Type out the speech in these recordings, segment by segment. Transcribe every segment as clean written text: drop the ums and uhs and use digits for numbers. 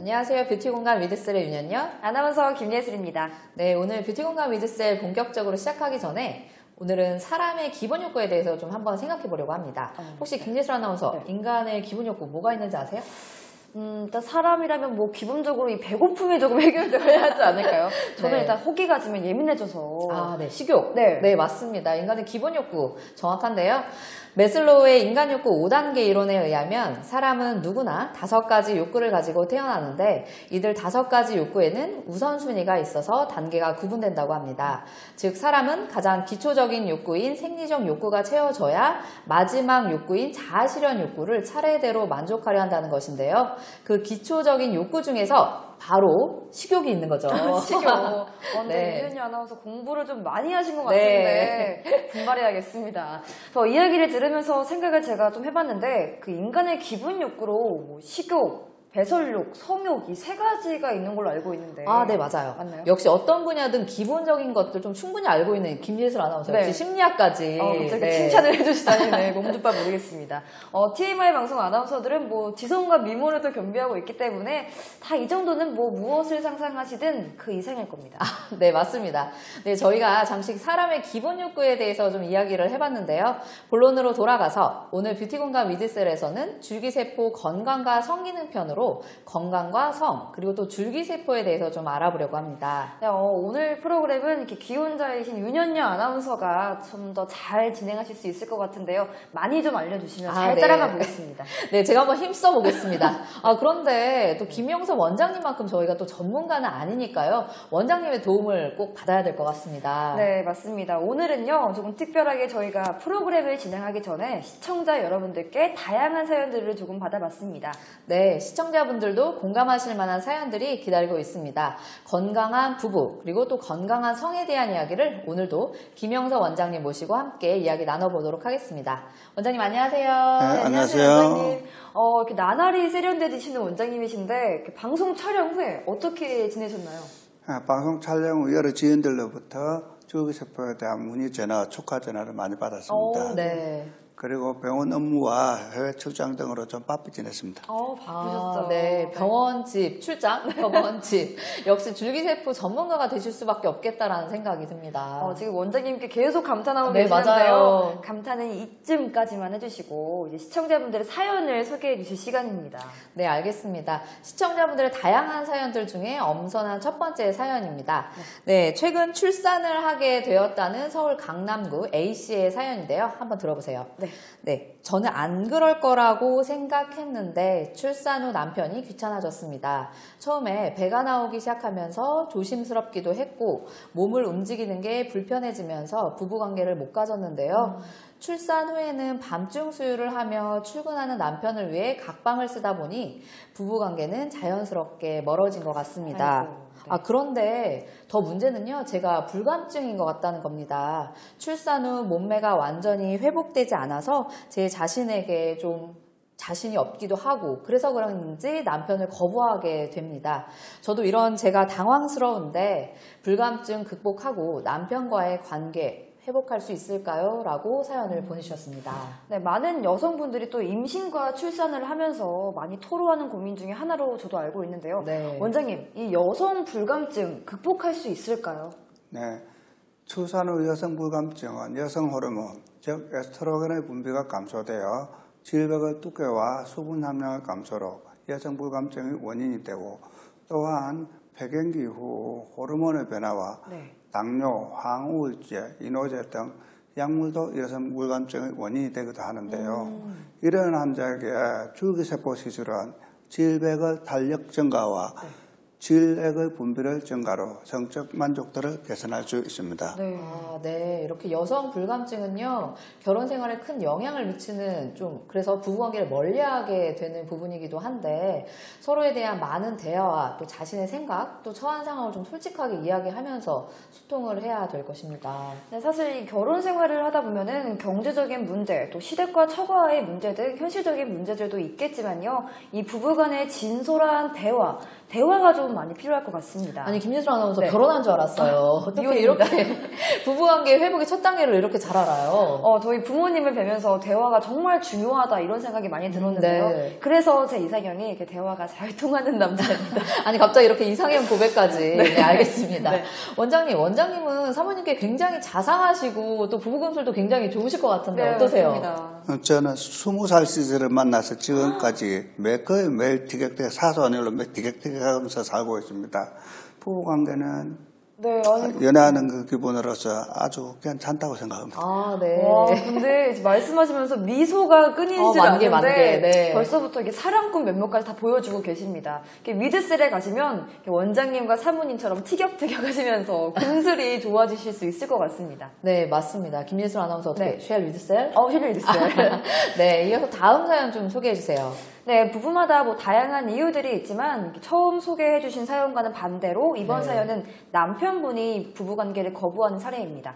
안녕하세요. 뷰티공간 위드셀의 윤현녀, 아나운서 김예슬입니다. 네, 오늘 뷰티공간 위드셀 본격적으로 시작하기 전에 오늘은 사람의 기본 욕구에 대해서 좀 한번 생각해 보려고 합니다. 혹시 김예슬 아나운서, 인간의 기본 욕구 뭐가 있는지 아세요? 일단 사람이라면 뭐 기본적으로 이 배고픔이 조금 해결되어야 하지 않을까요? 저는 일단 호기가 지면 예민해져서. 아, 네, 식욕. 네. 네, 맞습니다. 인간의 기본 욕구 정확한데요. 매슬로우의 인간 욕구 5단계 이론에 의하면 사람은 누구나 5가지 욕구를 가지고 태어나는데 이들 5가지 욕구에는 우선순위가 있어서 단계가 구분된다고 합니다. 즉 사람은 가장 기초적인 욕구인 생리적 욕구가 채워져야 마지막 욕구인 자아실현 욕구를 차례대로 만족하려 한다는 것인데요. 그 기초적인 욕구 중에서 바로 식욕이 있는 거죠. 식욕. 완전 네. 윤현녀 아나운서 공부를 좀 많이 하신 것 같은데 분발해야겠습니다. 이야기를 들으면서 생각을 제가 좀 해봤는데 그 인간의 기본 욕구로 뭐 식욕, 배설욕, 성욕 이 3가지가 있는 걸로 알고 있는데. 아, 네, 맞아요. 맞나요? 역시 어떤 분야든 기본적인 것들 좀 충분히 알고 있는 김예슬 아나운서. 네. 역시 심리학까지. 갑자기 네. 칭찬을 해주시다니 몸둘 바 모르겠습니다. TMI 방송 아나운서들은 뭐 지성과 미모를 또 겸비하고 있기 때문에 다 이 정도는 뭐 무엇을 상상하시든 그 이상일 겁니다. 네, 맞습니다. 네, 저희가 잠시 사람의 기본 욕구에 대해서 좀 이야기를 해봤는데요. 본론으로 돌아가서 오늘 뷰티공간 위드셀에서는 줄기세포 건강과 성기능 편으로 건강과 성, 그리고 또 줄기세포에 대해서 좀 알아보려고 합니다. 네, 오늘 프로그램은 이렇게 기혼자이신 윤현녀 아나운서가 좀 더 잘 진행하실 수 있을 것 같은데요. 많이 좀 알려주시면 잘 네. 따라가 보겠습니다. 네, 제가 한번 힘써 보겠습니다. 그런데 또 김영섭 원장님만큼 저희가 또 전문가는 아니니까요. 원장님의 도움을 꼭 받아야 될 것 같습니다. 네, 맞습니다. 오늘은요, 조금 특별하게 저희가 프로그램을 진행하기 전에 시청자 여러분들께 다양한 사연들을 조금 받아봤습니다. 네, 시청자분들도 공감하실 만한 사연들이 기다리고 있습니다. 건강한 부부, 그리고 또 건강한 성에 대한 이야기를 오늘도 김영섭 원장님 모시고 함께 이야기 나눠보도록 하겠습니다. 원장님 안녕하세요. 네, 안녕하세요. 원장님. 이렇게 나날이 세련되시는 원장님이신데 이렇게 방송 촬영 후에 어떻게 지내셨나요? 방송 촬영 후 여러 지인들로부터 줄기세포에 대한 문의 전화, 축하 전화를 많이 받았습니다. 네. 그리고 병원 업무와 해외 출장 등으로 좀 바쁘게 지냈습니다. 바쁘셨죠? 네, 병원집, 출장, 병원집. 역시 줄기세포 전문가가 되실 수밖에 없겠다라는 생각이 듭니다. 지금 원장님께 계속 감탄하고 네, 계시는데요. 맞아요. 감탄은 이쯤까지만 해주시고 이제 시청자분들의 사연을 소개해 주실 시간입니다. 네, 알겠습니다. 시청자분들의 다양한 사연들 중에 엄선한 첫 번째 사연입니다. 네, 최근 출산을 하게 되었다는 서울 강남구 A씨의 사연인데요. 한번 들어보세요. 네, 저는 안 그럴 거라고 생각했는데 출산 후 남편이 귀찮아졌습니다. 처음에 배가 나오기 시작하면서 조심스럽기도 했고 몸을 움직이는 게 불편해지면서 부부관계를 못 가졌는데요. 출산 후에는 밤중 수유를 하며 출근하는 남편을 위해 각방을 쓰다 보니 부부관계는 자연스럽게 멀어진 것 같습니다. 아이고. 네. 그런데 더 문제는요, 제가 불감증인 것 같다는 겁니다. 출산 후 몸매가 완전히 회복되지 않아서 제 자신에게 좀 자신이 없기도 하고 그래서 그런지 남편을 거부하게 됩니다. 저도 이런 제가 당황스러운데 불감증 극복하고 남편과의 관계 회복할 수 있을까요? 라고 사연을 보내주셨습니다. 네, 많은 여성분들이 또 임신과 출산을 하면서 많이 토로하는 고민 중에 하나로 저도 알고 있는데요. 네. 원장님, 이 여성 불감증 극복할 수 있을까요? 네, 출산 후 여성 불감증은 여성 호르몬, 즉 에스트로겐의 분비가 감소되어 질벽의 두께와 수분 함량의 감소로 여성 불감증의 원인이 되고 또한 폐경기 후 호르몬의 변화와 당뇨, 항우울제, 이노제 등 약물도 여성 불감증의 원인이 되기도 하는데요. 이런 환자에게 줄기세포 시술은 질백의 탄력 증가와 질액의 분비를 증가로 성적 만족도를 개선할 수 있습니다. 네. 이렇게 여성 불감증은요, 결혼 생활에 큰 영향을 미치는 그래서 부부관계를 멀리하게 되는 부분이기도 한데, 서로에 대한 많은 대화와 또 자신의 생각, 또 처한 상황을 좀 솔직하게 이야기하면서 소통을 해야 될 것입니다. 네, 사실 이 결혼 생활을 하다 보면은 경제적인 문제, 또 시댁과 처가의 문제 등 현실적인 문제들도 있겠지만요, 이 부부 간의 진솔한 대화가 좀 많이 필요할 것 같습니다. 아니 김예슬 아나운서 네. 결혼한 줄 알았어요. 어떻게 미혼입니다. 이렇게 부부관계 회복의 첫 단계를 이렇게 잘 알아요? 저희 부모님을 뵈면서 대화가 정말 중요하다 이런 생각이 많이 들었는데요. 네. 그래서 제 이상형이 이렇게 대화가 잘 통하는 남자입니다. 아니 갑자기 이렇게 이상형 고백까지. 네, 알겠습니다. 네. 원장님은 사모님께 굉장히 자상하시고 또 부부금술도 굉장히 좋으실 것 같은데 어떠세요? 맞습니다. 저는 20살 시절을 만나서 지금까지 거의 매일 티격태격 사소한 일로 매일 티격태격하면서 살고 있습니다. 부부관계는 네, 아니, 연애하는 그 기분으로서 아주 괜찮다고 생각합니다. 아, 네. 와, 근데 말씀하시면서 미소가 끊이질 만개, 않는데 만개, 네. 벌써부터 이게 사랑꾼 면모까지 다 보여주고 계십니다. 위드셀에 가시면 원장님과 사모님처럼 티격태격 하시면서 금슬이 좋아지실 수 있을 것 같습니다. 네, 맞습니다. 김예슬 아나운서 어떻게 네. 쉘 위드셀? 힐 위드셀. 네, 이어서 다음 사연 좀 소개해 주세요. 네, 부부마다 다양한 이유들이 있지만 처음 소개해주신 사연과는 반대로 이번 네. 사연은 남편분이 부부관계를 거부하는 사례입니다.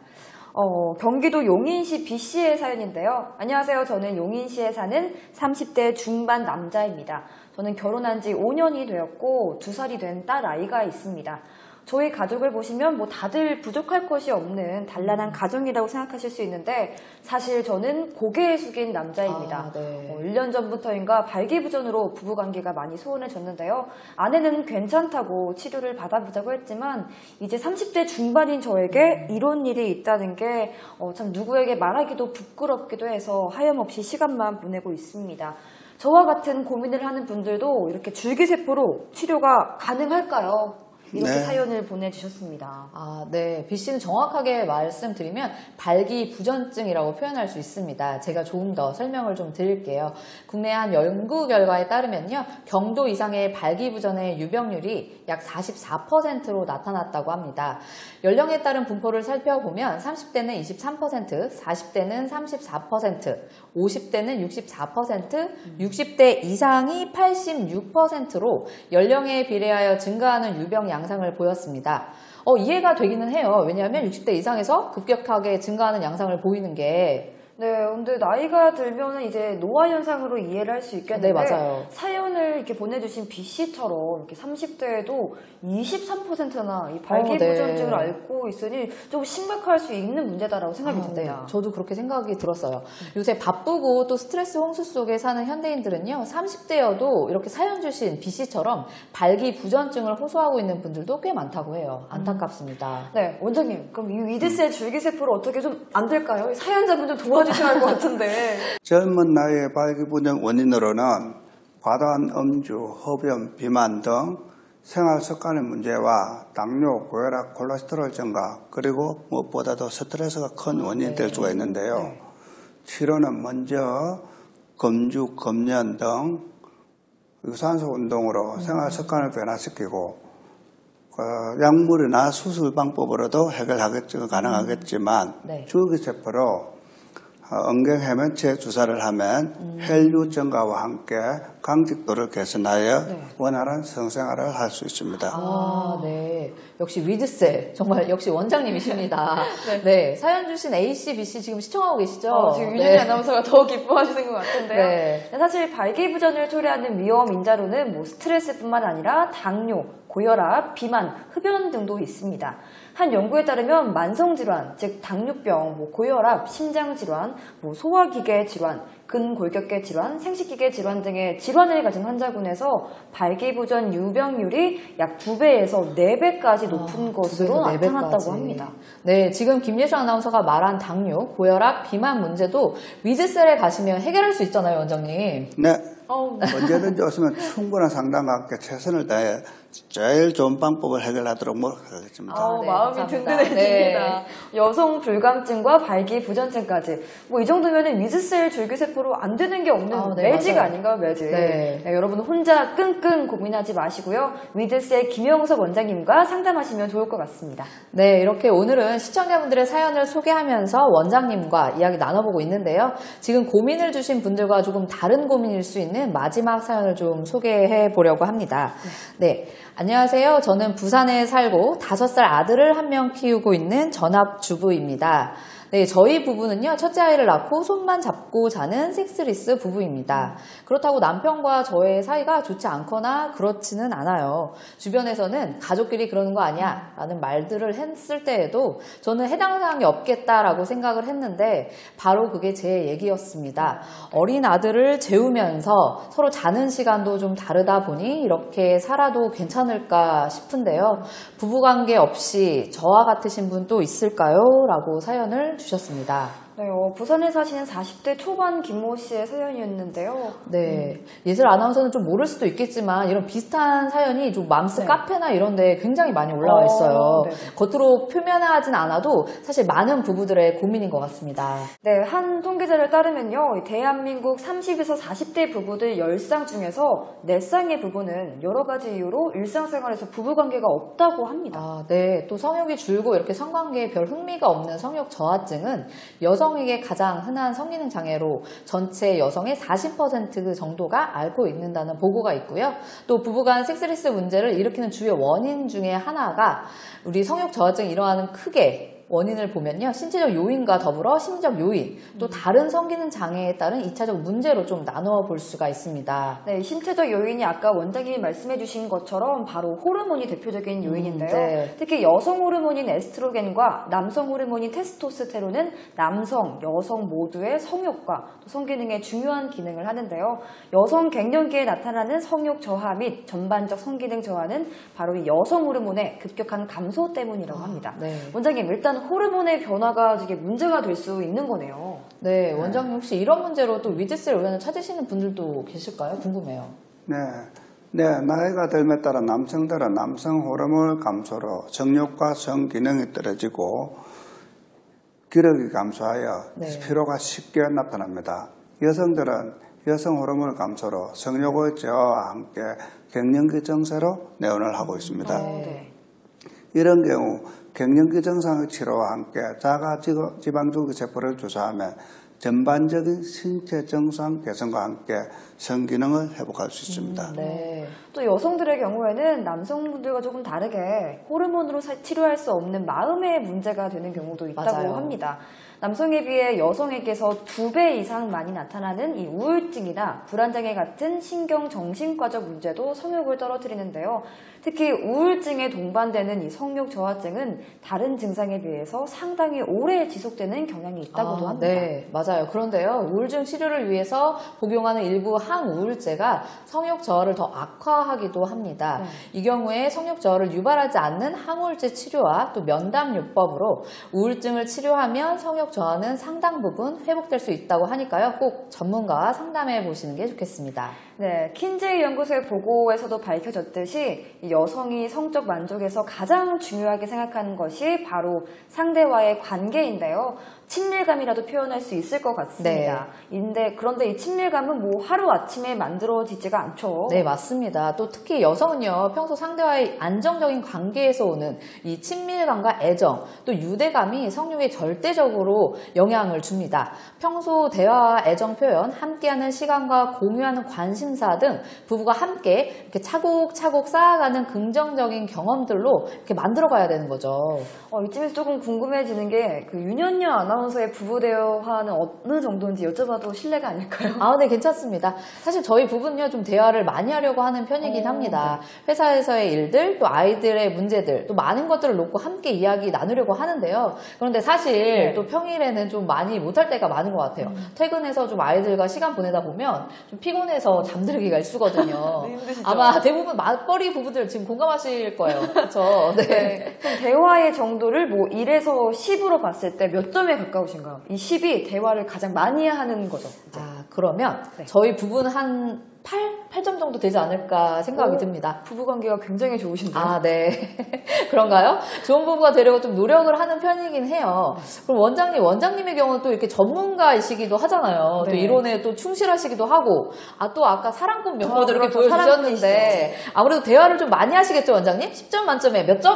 경기도 용인시 B씨의 사연인데요. 안녕하세요. 저는 용인시에 사는 30대 중반 남자입니다. 저는 결혼한 지 5년이 되었고 2살이 된 딸 아이가 있습니다. 저희 가족을 보시면 다들 부족할 것이 없는 단란한 가정이라고 생각하실 수 있는데 사실 저는 고개 숙인 남자입니다. 아, 네. 1년 전부터인가 발기부전으로 부부관계가 많이 소원해졌는데요. 아내는 괜찮다고 치료를 받아보자고 했지만 이제 30대 중반인 저에게 이런 일이 있다는 게 참 누구에게 말하기도 부끄럽기도 해서 하염없이 시간만 보내고 있습니다. 저와 같은 고민을 하는 분들도 이렇게 줄기세포로 치료가 가능할까요? 이렇게 네. 사연을 보내주셨습니다. 아, 네. B씨는 정확하게 말씀드리면 발기부전증이라고 표현할 수 있습니다. 제가 조금 더 설명을 좀 드릴게요. 국내 한 연구 결과에 따르면요. 경도 이상의 발기부전의 유병률이 약 44%로 나타났다고 합니다. 연령에 따른 분포를 살펴보면 30대는 23%, 40대는 34%, 50대는 64%, 60대 이상이 86%로 연령에 비례하여 증가하는 유병 양상을 보였습니다. 이해가 되기는 해요. 왜냐하면 60대 이상에서 급격하게 증가하는 양상을 보이는 게 네, 근데 나이가 들면은 이제 노화 현상으로 이해를 할 수 있겠는데 네, 맞아요. 사연을 이렇게 보내주신 B 씨처럼 이렇게 30대에도 23%나 이 발기부전증을 네. 앓고 있으니 좀 심각할 수 있는 문제다라고 생각이 네, 듭니다. 저도 그렇게 생각이 들었어요. 요새 바쁘고 또 스트레스 홍수 속에 사는 현대인들은요, 30대여도 이렇게 사연 주신 B씨처럼 발기부전증을 호소하고 있는 분들도 꽤 많다고 해요. 안타깝습니다. 네, 원장님, 그럼 이 위드셀 줄기세포를 어떻게 좀 안 될까요? 사연자분 좀 도와주셔야 할 것 같은데. 젊은 나이의 발기부전 원인으로는 과다한 음주, 흡연, 비만 등 생활 습관의 문제와 당뇨, 고혈압, 콜레스테롤 증가, 그리고 무엇보다도 스트레스가 큰 원인이 될 수가 있는데요. 치료는 먼저 금주, 금연 등 유산소 운동으로 생활 습관을 변화시키고 약물이나 수술 방법으로도 가능하겠지만 네. 줄기세포로 엉경해면체 주사를 하면 혈류 증가와 함께 강직도를 개선하여 원활한 성생활을 할 수 있습니다. 아, 네. 역시 위드셀. 정말 역시 원장님이십니다. 네. 사연 주신 A씨, B씨 지금 시청하고 계시죠? 지금 윤현희 아나운서가 더 기뻐하시는 것 같은데요. 네. 사실 발기부전을 초래하는 위험 인자로는 스트레스뿐만 아니라 당뇨, 고혈압, 비만, 흡연 등도 있습니다. 한 연구에 따르면 만성질환, 즉 당뇨병, 고혈압, 심장질환, 소화기계 질환, 근골격계 질환, 생식기계 질환 등의 질환을 가진 환자군에서 발기부전 유병률이 약 2배에서 4배까지 높은 것으로 2배에서 4배까지. 나타났다고 합니다. 네, 지금 김예슬 아나운서가 말한 당뇨, 고혈압, 비만 문제도 위드셀에 가시면 해결할 수 있잖아요, 원장님. 네. 언제든지 오시면 충분한 상담과 함께 최선을 다해 제일 좋은 방법을 해결하도록 노력하겠습니다. 마음이 감사합니다. 든든해집니다. 네. 여성 불감증과 발기부전증까지. 이 정도면 위드셀 줄기세포로 안 되는 게 없는 네, 매직 맞아요. 아닌가요, 매직? 네. 여러분 혼자 끙끙 고민하지 마시고요. 위드셀 김영석 원장님과 상담하시면 좋을 것 같습니다. 네, 이렇게 오늘은 시청자분들의 사연을 소개하면서 원장님과 이야기 나눠보고 있는데요. 지금 고민을 주신 분들과 조금 다른 고민일 수 있는 마지막 사연을 좀 소개해 보려고 합니다. 네. 안녕하세요. 저는 부산에 살고 5살 아들을 한 명 키우고 있는 전업주부입니다. 네, 저희 부부는요, 첫째 아이를 낳고 손만 잡고 자는 섹스리스 부부입니다. 그렇다고 남편과 저의 사이가 좋지 않거나 그렇지는 않아요. 주변에서는 가족끼리 그러는 거 아니야 라는 말들을 했을 때에도 저는 해당 사항이 없겠다라고 생각을 했는데 바로 그게 제 얘기였습니다. 어린 아들을 재우면서 서로 자는 시간도 좀 다르다 보니 이렇게 살아도 괜찮을까 싶은데요. 부부관계 없이 저와 같으신 분 또 있을까요? 라고 사연을 주셨습니다. 네, 부산에 사시는 40대 초반 김모 씨의 사연이었는데요. 네, 예슬 아나운서는 좀 모를 수도 있겠지만 이런 비슷한 사연이 좀 맘스 네. 카페나 이런 데 굉장히 많이 올라와 있어요. 네. 겉으로 표면하진 않아도 사실 많은 부부들의 고민인 것 같습니다. 네, 한 통계자를 따르면요, 대한민국 30에서 40대 부부들 10쌍 중에서 4쌍의 부부는 여러 가지 이유로 일상생활에서 부부관계가 없다고 합니다. 아, 네. 또 성욕이 줄고 이렇게 성관계에 별 흥미가 없는 성욕 저하증은 여성에게 가장 흔한 성기능 장애로 전체 여성의 40% 정도가 앓고 있는다는 보고가 있고요. 또 부부간 섹스리스 문제를 일으키는 주요 원인 중에 하나가 우리 성욕 저하증이 일어나는 크게 원인을 보면요. 신체적 요인과 더불어 심리적 요인, 또 다른 성기능 장애에 따른 2차적 문제로 좀 나누어 볼 수가 있습니다. 네, 신체적 요인이 아까 원장님이 말씀해 주신 것처럼 바로 호르몬이 대표적인 요인인데요. 네. 특히 여성 호르몬인 에스트로겐과 남성 호르몬인 테스토스테론은 남성, 여성 모두의 성욕과 또 성기능에 중요한 기능을 하는데요. 여성 갱년기에 나타나는 성욕 저하 및 전반적 성기능 저하는 바로 이 여성 호르몬의 급격한 감소 때문이라고 합니다. 네. 원장님, 일단 호르몬의 변화가 이게 문제가 될 수 있는 거네요. 네, 원장님 혹시 이런 문제로 또 위드셀 의원을 찾으시는 분들도 계실까요? 궁금해요. 네. 나이가 들에 따라 남성들은 남성 호르몬 감소로 정욕과 성기능이 떨어지고 기력이 감소하여 네. 피로가 쉽게 나타납니다. 여성들은 여성 호르몬 감소로 성욕의 저하와 함께 갱년기 증세로 내원을 하고 있습니다. 네. 이런 경우 갱년기 증상의 치료와 함께 자가 지방줄기 세포를 조사하면 전반적인 신체 정상 개선과 함께 성기능을 회복할 수 있습니다. 네. 또 여성들의 경우에는 남성분들과 조금 다르게 호르몬으로 치료할 수 없는 마음의 문제가 되는 경우도 있다고 맞아요. 합니다. 남성에 비해 여성에게서 2배 이상 많이 나타나는 이 우울증이나 불안장애 같은 신경정신과적 문제도 성욕을 떨어뜨리는데요. 특히 우울증에 동반되는 이 성욕 저하증은 다른 증상에 비해서 상당히 오래 지속되는 경향이 있다고도 합니다. 네, 맞아요. 그런데요, 우울증 치료를 위해서 복용하는 일부 항우울제가 성욕 저하를 더 악화하기도 합니다. 네. 이 경우에 성욕 저하를 유발하지 않는 항우울제 치료와 또 면담요법으로 우울증을 치료하면 성욕 저하는 상당 부분 회복될 수 있다고 하니까요. 꼭 전문가와 상담해 보시는 게 좋겠습니다. 네, 킨제이 연구소의 보고에서도 밝혀졌듯이 이 여성이 성적 만족에서 가장 중요하게 생각하는 것이 바로 상대와의 관계인데요. 친밀감이라도 표현할 수 있을 것 같습니다. 그런데 이 친밀감은 뭐 하루아침에 만들어지지가 않죠. 네, 맞습니다. 또 특히 여성은요, 평소 상대와의 안정적인 관계에서 오는 이 친밀감과 애정, 또 유대감이 성욕에 절대적으로 영향을 줍니다. 평소 대화와 애정 표현, 함께하는 시간과 공유하는 관심사 등 부부가 함께 이렇게 차곡차곡 쌓아가는 긍정적인 경험들로 이렇게 만들어가야 되는 거죠. 이쯤에서 조금 궁금해지는 게 그 윤현녀 아나운서의 부부 대화는 어느 정도인지 여쭤봐도 실례가 아닐까요? 아, 네, 괜찮습니다. 사실 저희 부부는요, 좀 대화를 많이 하려고 하는 편이긴 합니다. 회사에서의 일들, 또 아이들의 문제들, 또 많은 것들을 놓고 함께 이야기 나누려고 하는데요. 그런데 사실 또 평일에는 좀 많이 못할 때가 많은 것 같아요. 퇴근해서 좀 아이들과 시간 보내다 보면 좀 피곤해서 잠들기가 일쑤거든요. 힘드시죠? 아마 대부분 맞벌이 부부들 지금 공감하실 거예요. 그렇죠? 네. 그럼 대화의 정도를 뭐 1에서 10으로 봤을 때 몇 점에 가까우신가요? 이 10이 대화를 가장 많이 하는 거죠. 이제. 아, 그러면 네. 저희 부부는 한 8점 정도 되지 않을까 생각이 듭니다. 부부관계가 굉장히 좋으신데요. 아, 네. 그런가요? 좋은 부부가 되려고 좀 노력을 하는 편이긴 해요. 그럼 원장님의 경우는 또 이렇게 전문가이시기도 하잖아요. 네. 또 이론에 또 충실하시기도 하고, 또 아까 사랑꾼 면모도 이렇게 그렇죠. 보여주셨는데, 아무래도 대화를 좀 많이 하시겠죠, 원장님? 10점 만점에 몇 점?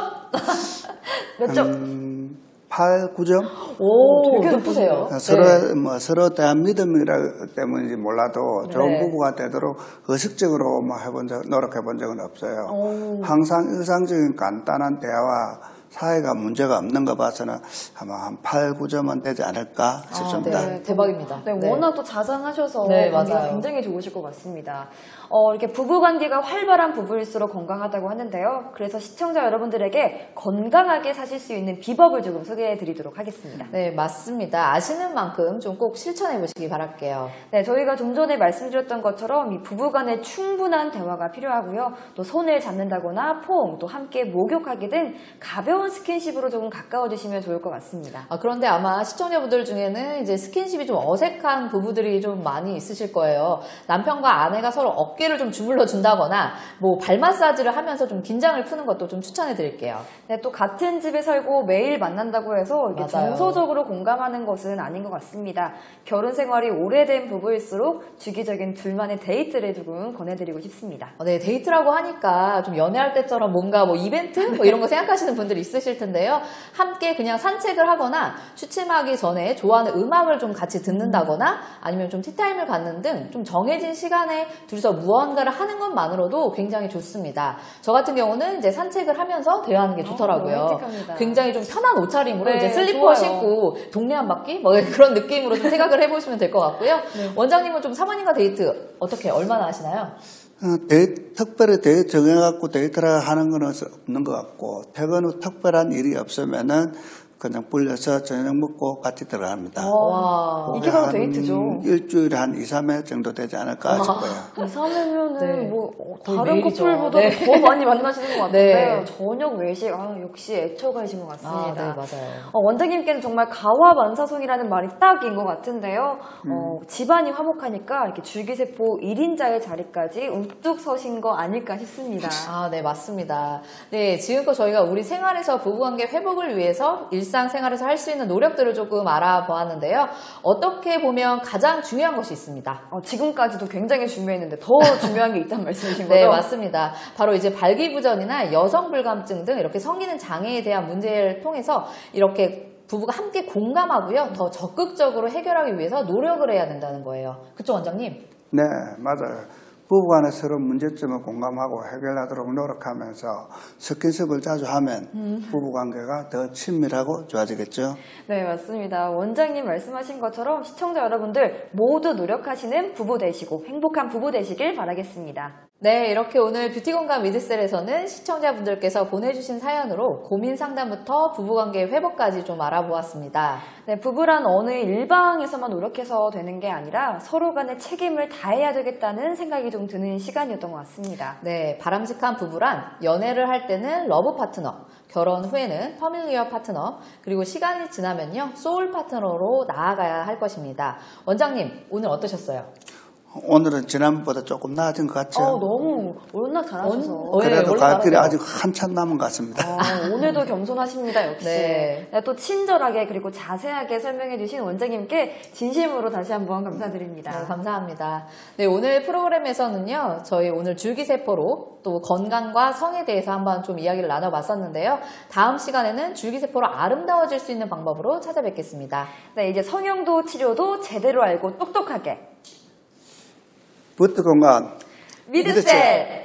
몇 점? 8, 9점? 오, 되게 높으세요. 서로 대한 믿음이라 때문인지 몰라도 좋은 네. 부부가 되도록 의식적으로 노력해 본 적은 없어요. 항상 일상적인 간단한 대화와 사이가 문제가 없는 거 봐서는 아마 한 8, 9점은 되지 않을까 싶습니다. 네, 대박입니다. 네, 네. 워낙 또 자상하셔서 네, 관계가 맞아요. 굉장히 좋으실 것 같습니다. 이렇게 부부 관계가 활발한 부부일수록 건강하다고 하는데요. 그래서 시청자 여러분들에게 건강하게 사실 수 있는 비법을 조금 소개해 드리도록 하겠습니다. 네, 맞습니다. 아시는 만큼 좀 꼭 실천해 보시기 바랄게요. 네, 저희가 좀 전에 말씀드렸던 것처럼 이 부부 간의 충분한 대화가 필요하고요. 또 손을 잡는다거나 포옹, 또 함께 목욕하기 등 가벼운 스킨십으로 조금 가까워지시면 좋을 것 같습니다. 그런데 아마 시청자분들 중에는 이제 스킨십이 좀 어색한 부부들이 좀 많이 있으실 거예요. 남편과 아내가 서로 어깨를 좀 주물러 준다거나 뭐 발 마사지를 하면서 좀 긴장을 푸는 것도 좀 추천해 드릴게요. 네, 또 같은 집에 살고 매일 만난다고 해서 이게 맞아요. 정서적으로 공감하는 것은 아닌 것 같습니다. 결혼 생활이 오래된 부부일수록 주기적인 둘만의 데이트를 조금 권해드리고 싶습니다. 네, 데이트라고 하니까 좀 연애할 때처럼 뭔가 뭐 이벤트? 뭐 이런 거 생각하시는 분들이 있으실 텐데요. 함께 그냥 산책을 하거나 취침하기 전에 좋아하는 음악을 좀 같이 듣는다거나 아니면 좀 티타임을 갖는 등 좀 정해진 시간에 둘이서 무언가를 하는 것만으로도 굉장히 좋습니다. 저 같은 경우는 이제 산책을 하면서 대화하는 게 좋더라고요. 로맨틱합니다. 굉장히 좀 편한 옷차림으로 네, 이제 슬리퍼 좋아요. 신고 동네 한 바퀴? 뭐 그런 느낌으로 좀 생각을 해보시면 될 것 같고요. 원장님은 좀 사모님과 데이트 어떻게 얼마나 하시나요? 특별히 데이트 정해갖고 데이트를 하는 건 없는 것 같고 퇴근 후 특별한 일이 없으면은 그냥 불려서 저녁 먹고 같이 들어갑니다. 와. 이게 바로 한 데이트죠. 일주일에 한 2, 3회 정도 되지 않을까 싶어요. 3회면은 네. 뭐 거의 다른 매일이죠. 커플보다 네. 더 많이 만나시는 것 같은데 네. 저녁 외식 역시 애처가이신 것 같습니다. 네, 맞아요. 원장님께는 정말 가화만사송이라는 말이 딱인 것 같은데요. 집안이 화목하니까 이렇게 줄기세포 1인자의 자리까지 우뚝 서신 거 아닐까 싶습니다. 네, 맞습니다. 네, 지금껏 저희가 우리 생활에서 부부관계 회복을 위해서 일상생활에서 할 수 있는 노력들을 조금 알아보았는데요. 어떻게 보면 가장 중요한 것이 있습니다. 지금까지도 굉장히 중요했는데 더 중요한 게 있다는 말씀이신 거죠? 네, 맞습니다. 바로 이제 발기부전이나 여성불감증 등 이렇게 성기능 장애에 대한 문제를 통해서 이렇게 부부가 함께 공감하고요. 더 적극적으로 해결하기 위해서 노력을 해야 된다는 거예요. 그쵸, 원장님? 네, 맞아요. 부부간에 서로 문제점을 공감하고 해결하도록 노력하면서 스킨십을 자주 하면 부부관계가 더 친밀하고 좋아지겠죠. 네, 맞습니다. 원장님 말씀하신 것처럼 시청자 여러분들 모두 노력하시는 부부 되시고 행복한 부부 되시길 바라겠습니다. 네, 이렇게 오늘 뷰티공감 미드셀에서는 시청자분들께서 보내주신 사연으로 고민 상담부터 부부관계 회복까지 좀 알아보았습니다. 네, 부부란 어느 일방에서만 노력해서 되는 게 아니라 서로 간의 책임을 다해야 되겠다는 생각이 좀 드는 시간이었던 것 같습니다. 네, 바람직한 부부란 연애를 할 때는 러브 파트너, 결혼 후에는 퍼밀리어 파트너, 그리고 시간이 지나면요, 소울 파트너로 나아가야 할 것입니다. 원장님, 오늘 어떠셨어요? 오늘은 지난번보다 조금 나아진 것 같죠? 너무 워낙 잘하셔서. 그래도 원래 갈 길이 잘하세요. 아직 한참 남은 것 같습니다. 오늘도 겸손하십니다, 역시. 네. 네, 또 친절하게 그리고 자세하게 설명해 주신 원장님께 진심으로 다시 한번 감사드립니다. 네, 감사합니다. 네, 오늘 프로그램에서는요, 저희 오늘 줄기세포로 또 건강과 성에 대해서 한번 좀 이야기를 나눠봤었는데요. 다음 시간에는 줄기세포로 아름다워질 수 있는 방법으로 찾아뵙겠습니다. 네, 이제 성형도 치료도 제대로 알고 똑똑하게. 부트 건강 미드셀!